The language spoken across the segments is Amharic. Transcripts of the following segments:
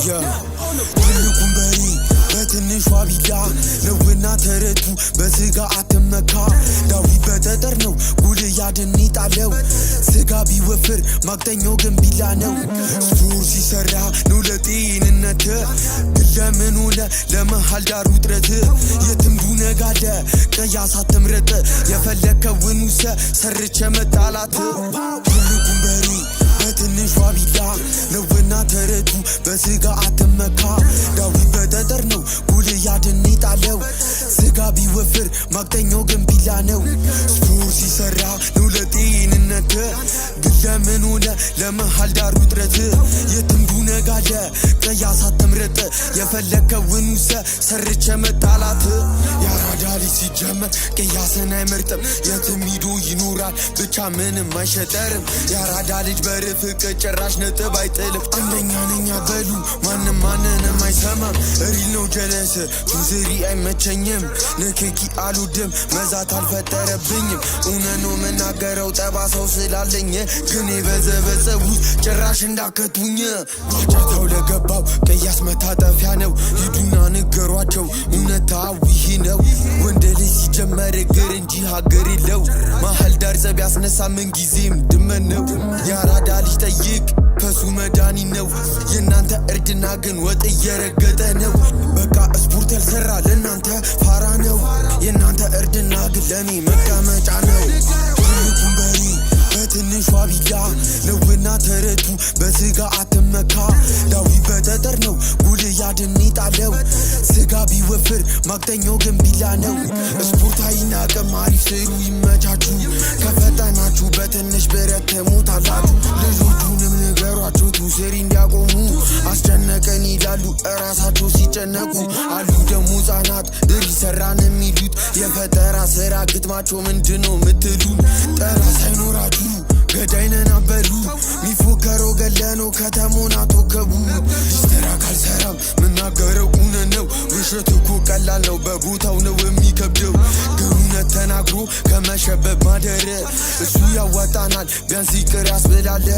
ትልቁን በሬ በትንሿ ቢላ ነውና ተረቱ በስጋ አትመካ ዳዊት በጠጠር ነው ጎልያድን ይጣለው ስጋ ቢወፍር ማቅጠኛው ግን ቢላ ነው ስፖርት ሲሰራ ነው ለጤንነት ለምን ሆነ ለመሃል ዳር ውጥረት የትም ዱነጋለ ቀያሳ ትምረጥ የፈለከውን ውሰ ሰርቼ መጣላት ትልቁን በሬ በትንሿ ቢላ ነውና ተረቱ በስጋ አትመካ ዳዊት በጠጠር ነው ጎልያድን ይጣለው ስጋ ቢወፍር ማቅጠኛው ግን ቢላ ነው ስፖርት ሲሰራ ነው ለጤንነት ለምን ሆነ ለመሃል ዳር ውጥረት የትም ዱነጋለ ቀያሳ ትምረጥ የፈለከውን ውሰ ሰርቼ መጣላት ያራዳ ልጅ ሲጀመር ቅያስን አይመርጥም የትም ሂዶ ይኖራል ብቻ ምንም አይሸጠርም ያራዳ ልጅ በርፍቅ ጭራሽ ነጥብ አይጥልም አንደኛ ነኛ በሉ ማንም ማንንም አይሰማም ሪል ነው ጀለስ ቱዝሪ አይመቸኝም ንክኪ አልወድም መዛት አልፈጠረብኝም እውነት ነው መናገረው ጠባሳው ስላለኝ ግን የበዘበዘቡት ጭራሽ እንዳከቱኝ ዋጫታው ለገባው ቅያስ መታጠፊያ ነው ሂዱና ንገሯቸው እውነታው ይሄ ነው ወንድ ልጅ ሲጀመር እግር እንጂ ሀገር የለው መሃል ዳር ጸብ ያስነሳ ምን ጊዜም ድመን ነው ያራዳ ልጅ ጠይቅ ከሱ መዳኒ ነው የእናንተ እርድና ግን ወጥ እየረገጠ ነው በቃ ስፖርት ያልሰራ ለእናንተ ፋራ ነው የእናንተ እርድና ግን ለኔ መቀመጫ ነው ትልቁን በሬ በትንሿ ቢላ ነውና ተረቱ በስጋ አትመካ ዳዊት በጠጠር ነው ጎልያድን ይጣለው ስጋ ቢወፍር ማቅጠኛው ግን ቢላ ነው ስፖርታዊ ናቅም አሪፍ ስሩ ይመቻችሁ ከፈጠናችሁ በትንሽ ብረት ትሞታላችሁ ልጆቹንም ንገሯቸው ቱስሪ እንዲያቆሙ አስጨነቀን ይላሉ እራሳቸው ሲጨነቁ አሉ ደግሞ ህጻናት ድር ሰራን የሚሉት የፈጠራ ስራ ግጥማቸው ምንድነው ምትሉን ጠራ ሳይኖራችሁ ገዳይነን አበሉ ሚፎከረው ገለነው ከተሞን አትወከቡ ስተራ ካልሰራም ምናገረው እውነት ነው ውሸት እኮ ቀላል ነው በቦታው ነው የሚከብደው ግን እውነት ተናግሮ ከመሸበብ ማደረ እሱ ያዋጣናል ቢያንስ ይቅር ያስብላለ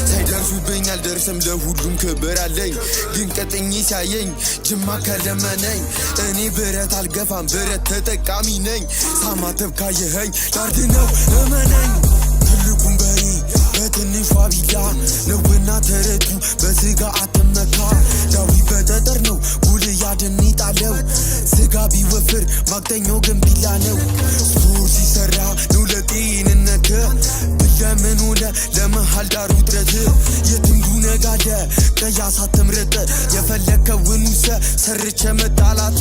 ሳይደርሱብኝ አልደርስም ለሁሉም ክብር አለኝ ግን ቀጥኝ ሲያየኝ ጅማ ከለመነኝ እኔ ብረት አልገፋም ብረት ተጠቃሚ ነኝ ሳማተብ ካየኸኝ ዳርድ ነው እመነኝ ትልቁን በሬ በትንሿ ቢላ ነውና ተረቱ በስጋ አትመካ ዳዊት በጠጠር ነው ጎልያድን ይጣለው ስጋ ቢወፍር ማቅጠኛው ግን ቢላ ነው ስፖርት ሲሰራ ነው ለጤንነት ለምን ሆነ ለመሃል ዳር ውጥረት የትም ዱነጋለ ቀያሳ ትምረጥ የፈለከውን ውሰ ሰርቼ መጣላት